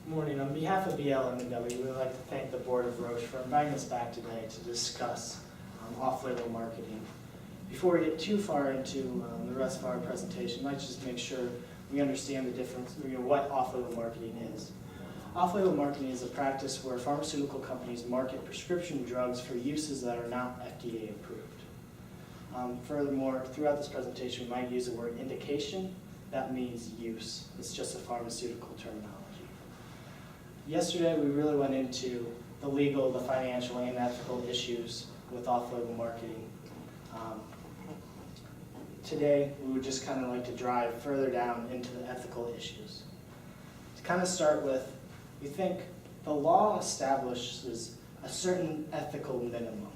Morning. On behalf of BLM&W, we would like to thank the Board of Roche for inviting us back today to discuss off-label marketing. Before we get too far into the rest of our presentation, let's just make sure we understand the difference, what off-label marketing is. Off-label marketing is a practice where pharmaceutical companies market prescription drugs for uses that are not FDA approved. Furthermore, throughout this presentation, we might use the word indication. That means use. It's just a pharmaceutical terminology. Yesterday, we really went into the legal, the financial, and ethical issues with off-label marketing. Today, we would just kind of like to drive further down into the ethical issues. To kind of start with, we think the law establishes a certain ethical minimum.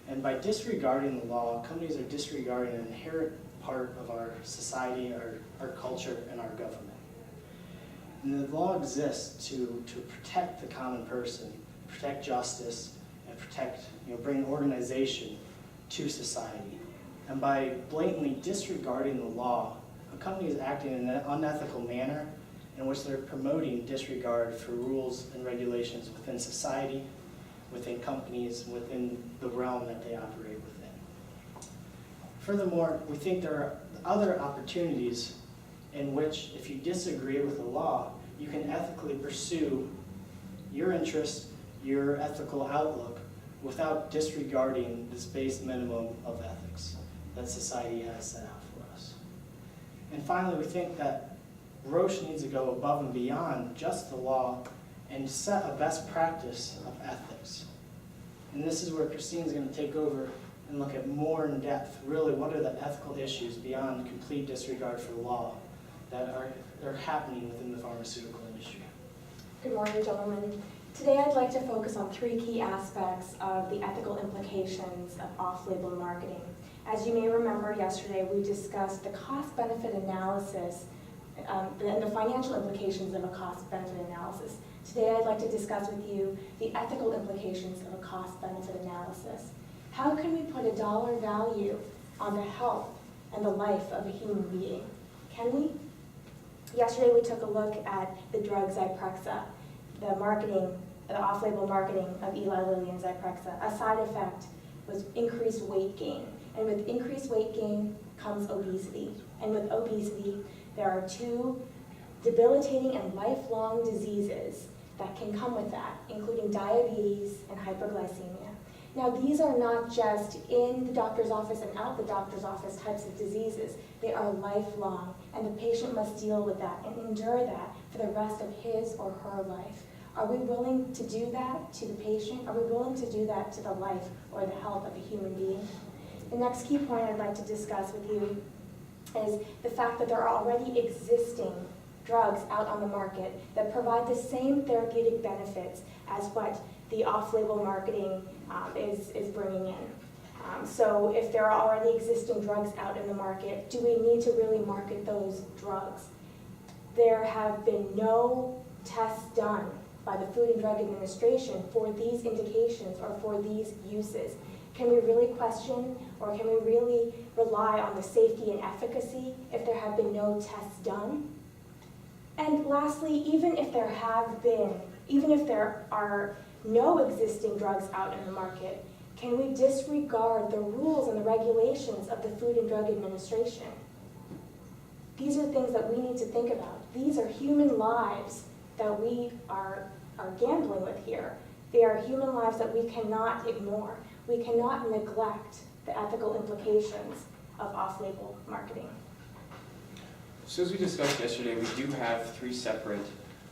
And by disregarding the law, companies are disregarding an inherent part of our society, our culture, and our government. And the law exists to protect the common person, protect justice, and protect, bring organization to society. And by blatantly disregarding the law, a company is acting in an unethical manner in which they're promoting disregard for rules and regulations within society, within companies, within the realm that they operate within. Furthermore, we think there are other opportunities in which, if you disagree with the law, you can ethically pursue your interests, your ethical outlook, without disregarding this base minimum of ethics that society has set out for us. And finally, we think that Roche needs to go above and beyond just the law and set a best practice of ethics. And this is where Christine's going to take over and look at more in depth, really, what are the ethical issues beyond complete disregard for the law that are happening within the pharmaceutical industry. Good morning, gentlemen. Today I'd like to focus on three key aspects of the ethical implications of off-label marketing. As you may remember, yesterday we discussed the cost-benefit analysis and the financial implications of a cost-benefit analysis. Today I'd like to discuss with you the ethical implications of a cost-benefit analysis. How can we put a dollar value on the health and the life of a human being? Can we? Yesterday we took a look at the drug Zyprexa, the off-label marketing of Eli Lilly and Zyprexa. A side effect was increased weight gain. And with increased weight gain comes obesity. And with obesity, there are two debilitating and lifelong diseases that can come with that, including diabetes and hyperglycemia. Now, these are not just in the doctor's office and out the doctor's office types of diseases. They are lifelong, and the patient must deal with that and endure that for the rest of his or her life. Are we willing to do that to the patient? Are we willing to do that to the life or the health of a human being? The next key point I'd like to discuss with you is the fact that there are already existing drugs out on the market that provide the same therapeutic benefits as what the off-label marketing is bringing in. So if there are already existing drugs out in the market, do we need to really market those drugs? There have been no tests done by the Food and Drug Administration for these indications or for these uses. Can we really question, or can we really rely on the safety and efficacy if there have been no tests done? And lastly, even if there are no existing drugs out in the market, can we disregard the rules and the regulations of the Food and Drug Administration? These are things that we need to think about. These are human lives that we are gambling with here. They are human lives that we cannot ignore. We cannot neglect the ethical implications of off-label marketing. So as we discussed yesterday, we do have three separate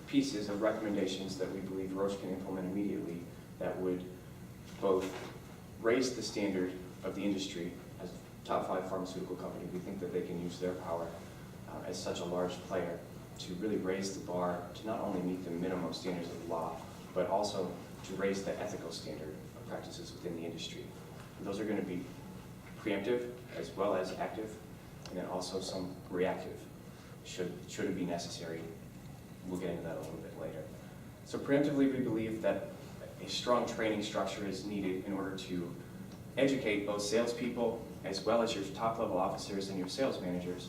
pieces of recommendations that we believe Roche can implement immediately that would both raise the standard of the industry as a top 5 pharmaceutical company. We think that they can use their power as such a large player to really raise the bar to not only meet the minimum standards of the law, but also to raise the ethical standard of practices within the industry. And those are going to be preemptive as well as active, and then also some reactive, should it be necessary. We'll get into that a little bit later. So preemptively, we believe that a strong training structure is needed in order to educate both salespeople as well as your top-level officers and your sales managers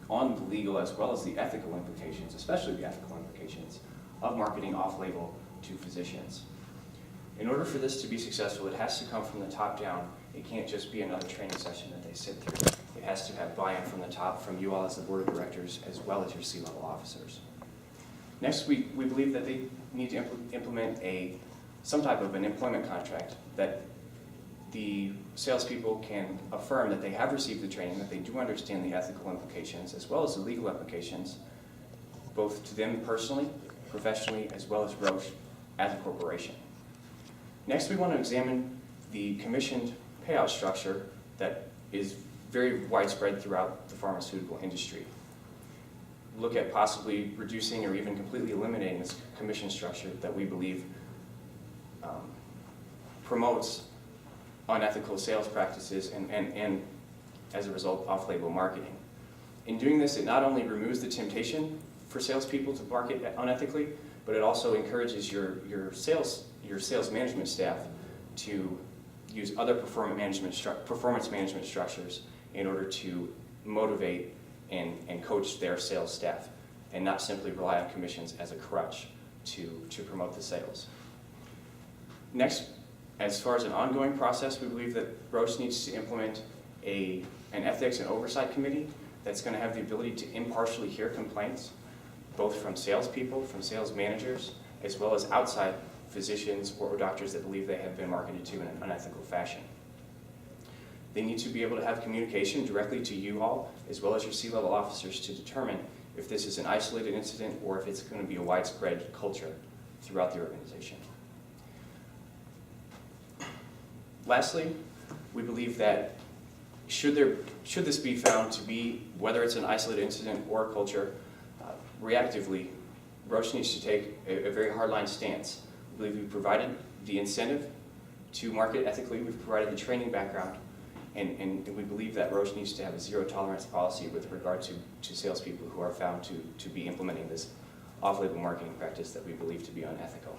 on the legal as well as the ethical implications, especially the ethical implications of marketing off-label to physicians. In order for this to be successful, it has to come from the top down. It can't just be another training session that they sit through. It has to have buy-in from the top, from you all as the board of directors, as well as your C-level officers. Next, we believe that they need to implement some type of an employment contract that the salespeople can affirm that they have received the training, that they do understand the ethical implications, as well as the legal implications, both to them personally, professionally, as well as Roche as a corporation. Next, we want to examine the commissioned payout structure that is very widespread throughout the pharmaceutical industry. Look at possibly reducing or even completely eliminating this commission structure that we believe promotes unethical sales practices and as a result, off-label marketing. In doing this, it not only removes the temptation for salespeople to market unethically, but it also encourages your sales management staff to use other performance management structures in order to motivate and coach their sales staff, and not simply rely on commissions as a crutch to promote the sales. Next, as far as an ongoing process, we believe that Roche needs to implement an ethics and oversight committee that's going to have the ability to impartially hear complaints, both from salespeople, from sales managers, as well as outside physicians or doctors that believe they have been marketed to in an unethical fashion. They need to be able to have communication directly to you all, as well as your C-level officers, to determine if this is an isolated incident or if it's going to be a widespread culture throughout the organization. Lastly, we believe that should this be found to be, whether it's an isolated incident or a culture, reactively, Roche needs to take a very hardline stance. We believe we've provided the incentive to market ethically, we've provided the training background, and we believe that Roche needs to have a zero tolerance policy with regard to salespeople who are found to be implementing this off-label marketing practice that we believe to be unethical.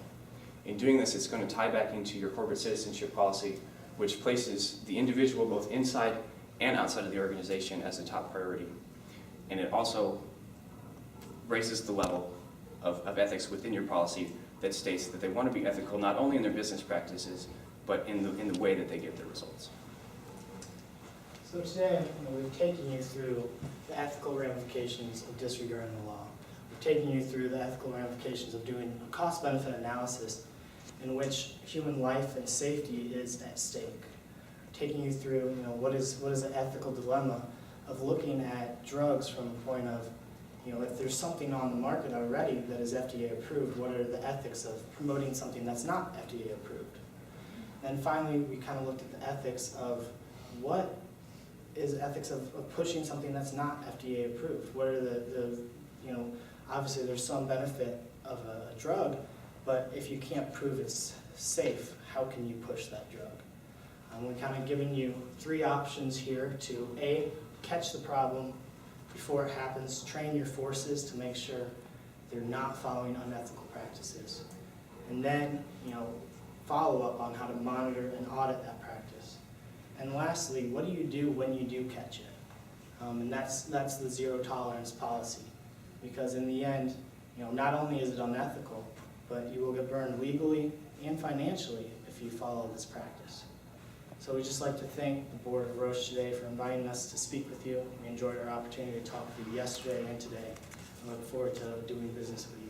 In doing this, it's going to tie back into your corporate citizenship policy, which places the individual both inside and outside of the organization as a top priority. And it also raises the level of ethics within your policy that states that they want to be ethical not only in their business practices, but in the way that they get their results. So today, we've taken you through the ethical ramifications of disregarding the law. We've taken you through the ethical ramifications of doing a cost-benefit analysis in which human life and safety is at stake. Taking you through, what is the ethical dilemma of looking at drugs from a point of, if there's something on the market already that is FDA approved, what are the ethics of promoting something that's not FDA approved? And finally, we kind of looked at the ethics of what is ethics of pushing something that's not FDA approved. What are the obviously there's some benefit of a drug, but if you can't prove it's safe, how can you push that drug? We're kind of giving you three options here to A, catch the problem before it happens, train your forces to make sure they're not following unethical practices, and then follow up on how to monitor and audit that practice. And lastly, what do you do when you do catch it? And that's the zero tolerance policy, because in the end, not only is it unethical, but you will get burned legally and financially if you follow this practice. So we'd just like to thank the board of Roche today for inviting us to speak with you. We enjoyed our opportunity to talk with you yesterday and today. I look forward to doing business with you.